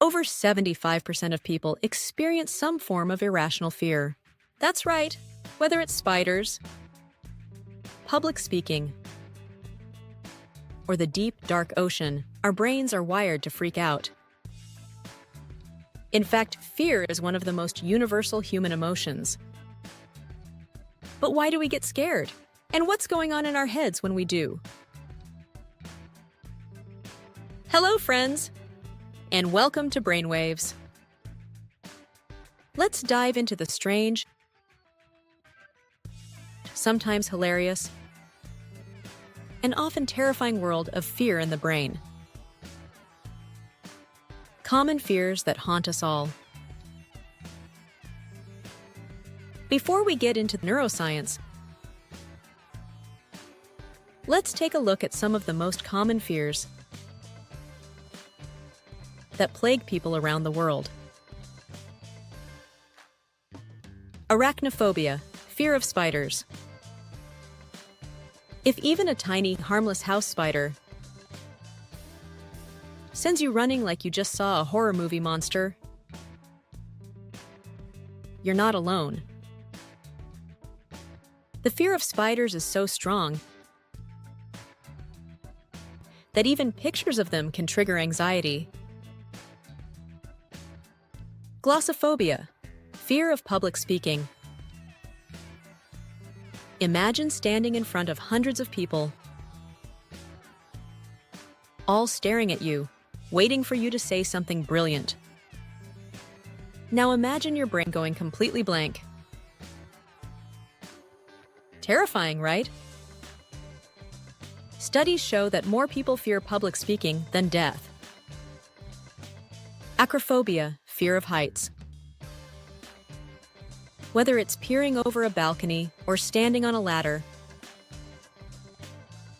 Over 75% of people experience some form of irrational fear. That's right, whether it's spiders, public speaking, or the deep, dark ocean, our brains are wired to freak out. In fact, fear is one of the most universal human emotions. But why do we get scared? And what's going on in our heads when we do? Hello, friends, and welcome to Brainwaves. Let's dive into the strange, sometimes hilarious, and often terrifying world of fear in the brain. Common fears that haunt us all. Before we get into neuroscience, let's take a look at some of the most common fears that plague people around the world. Arachnophobia, fear of spiders. If even a tiny, harmless house spider sends you running like you just saw a horror movie monster, you're not alone. The fear of spiders is so strong that even pictures of them can trigger anxiety. Glossophobia, fear of public speaking. Imagine standing in front of hundreds of people, all staring at you, waiting for you to say something brilliant. Now imagine your brain going completely blank. Terrifying, right? Studies show that more people fear public speaking than death. Acrophobia, fear of heights. Whether it's peering over a balcony or standing on a ladder,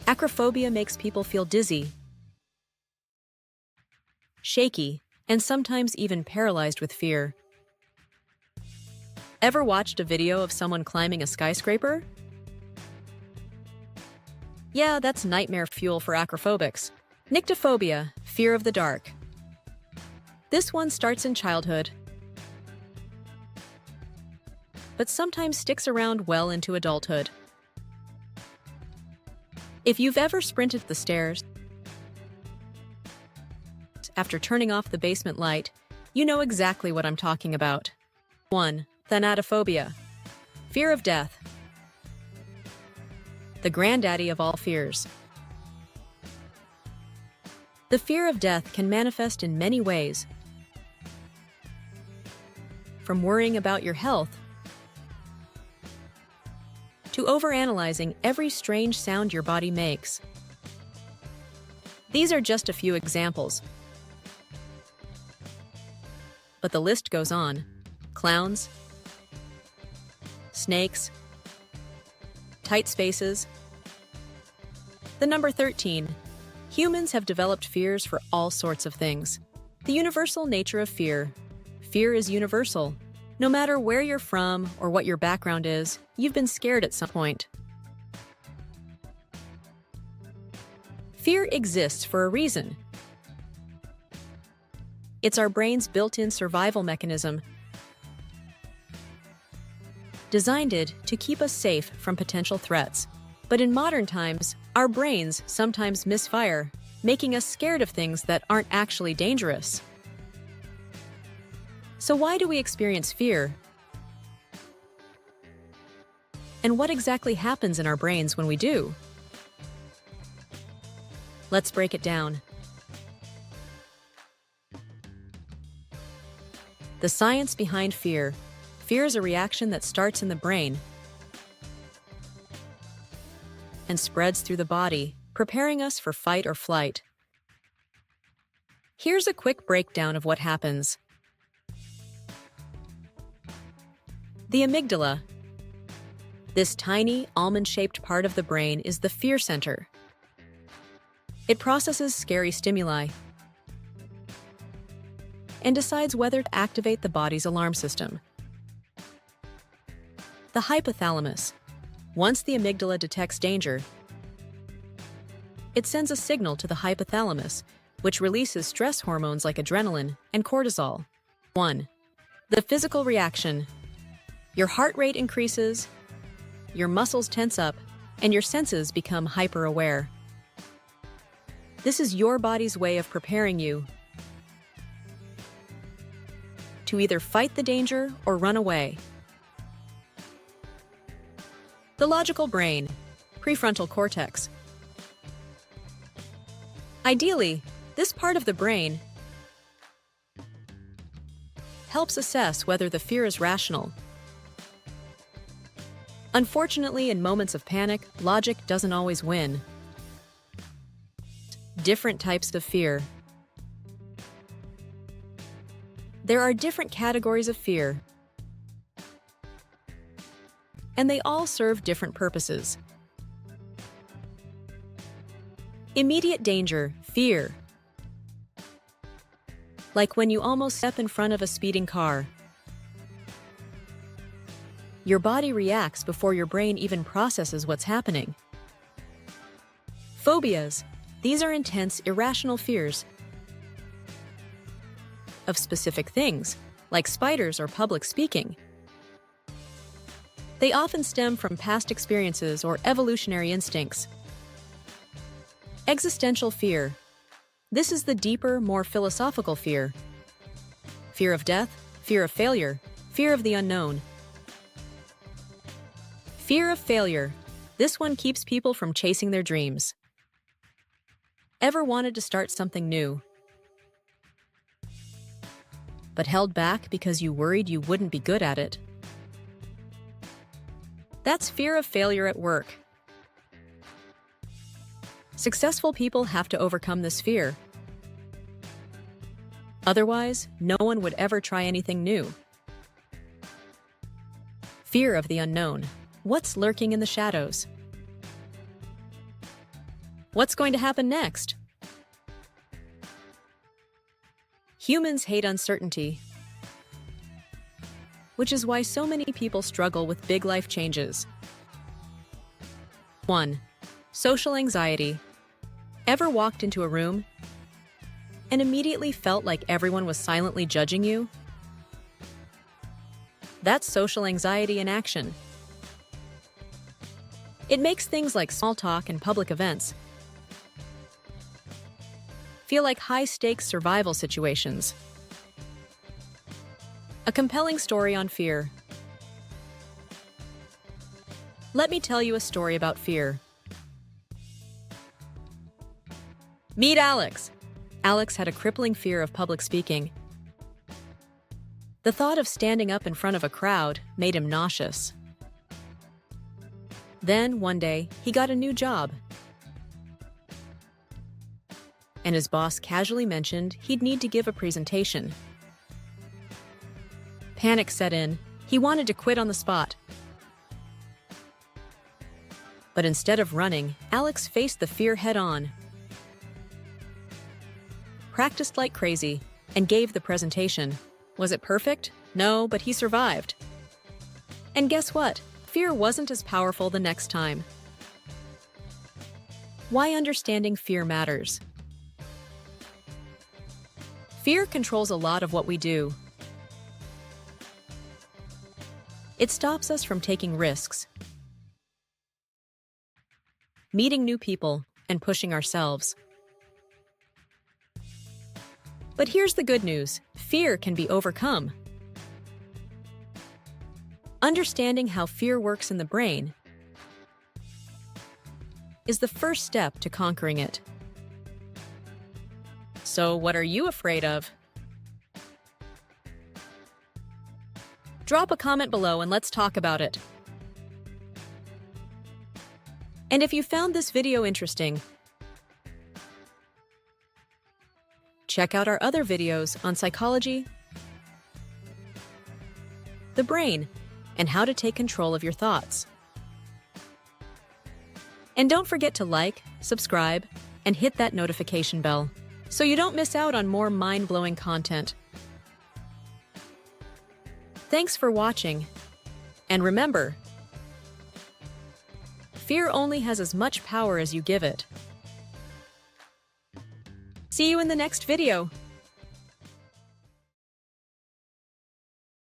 acrophobia makes people feel dizzy, shaky, and sometimes even paralyzed with fear. Ever watched a video of someone climbing a skyscraper? Yeah, that's nightmare fuel for acrophobics. Nyctophobia, fear of the dark. This one starts in childhood, but sometimes sticks around well into adulthood. If you've ever sprinted the stairs after turning off the basement light, you know exactly what I'm talking about. 1. Thanatophobia, fear of death. The granddaddy of all fears. The fear of death can manifest in many ways, from worrying about your health to overanalyzing every strange sound your body makes. These are just a few examples, but the list goes on. Clowns, snakes, tight spaces. The number 13. Humans have developed fears for all sorts of things. The universal nature of fear. Fear is universal. No matter where you're from or what your background is, you've been scared at some point. Fear exists for a reason. It's our brain's built-in survival mechanism, designed to keep us safe from potential threats. But in modern times, our brains sometimes misfire, making us scared of things that aren't actually dangerous. So why do we experience fear? And what exactly happens in our brains when we do? Let's break it down. The science behind fear. Fear is a reaction that starts in the brain and spreads through the body, preparing us for fight or flight. Here's a quick breakdown of what happens. The amygdala. This tiny, almond-shaped part of the brain is the fear center. It processes scary stimuli and decides whether to activate the body's alarm system. The hypothalamus. Once the amygdala detects danger, it sends a signal to the hypothalamus, which releases stress hormones like adrenaline and cortisol. 1. The physical reaction. Your heart rate increases, your muscles tense up, and your senses become hyper-aware. This is your body's way of preparing you to either fight the danger or run away. The logical brain, prefrontal cortex. Ideally, this part of the brain helps assess whether the fear is rational. Unfortunately, in moments of panic, logic doesn't always win. Different types of fear. There are different categories of fear, and they all serve different purposes. Immediate danger, fear. Like when you almost step in front of a speeding car. Your body reacts before your brain even processes what's happening. Phobias. These are intense, irrational fears of specific things, like spiders or public speaking. They often stem from past experiences or evolutionary instincts. Existential fear. This is the deeper, more philosophical fear. Fear of death, fear of failure, fear of the unknown. Fear of failure. This one keeps people from chasing their dreams. Ever wanted to start something new, but held back because you worried you wouldn't be good at it? That's fear of failure at work. Successful people have to overcome this fear. Otherwise, no one would ever try anything new. Fear of the unknown. What's lurking in the shadows? What's going to happen next? Humans hate uncertainty, which is why so many people struggle with big life changes. 1. Social anxiety. Ever walked into a room and immediately felt like everyone was silently judging you? That's social anxiety in action. It makes things like small talk and public events feel like high-stakes survival situations. A compelling story on fear. Let me tell you a story about fear. Meet Alex. Alex had a crippling fear of public speaking. The thought of standing up in front of a crowd made him nauseous. Then, one day, he got a new job, and his boss casually mentioned he'd need to give a presentation. Panic set in. He wanted to quit on the spot. But instead of running, Alex faced the fear head-on, practiced like crazy, and gave the presentation. Was it perfect? No, but he survived. And guess what? Fear wasn't as powerful the next time. Why understanding fear matters. Fear controls a lot of what we do. It stops us from taking risks, meeting new people, and pushing ourselves. But here's the good news. Fear can be overcome. Understanding how fear works in the brain is the first step to conquering it. So, what are you afraid of? Drop a comment below and let's talk about it. And if you found this video interesting, check out our other videos on psychology, the brain, and how to take control of your thoughts. And don't forget to like, subscribe, and hit that notification bell so you don't miss out on more mind-blowing content. Thanks for watching, and remember, fear only has as much power as you give it. See See you in the next video.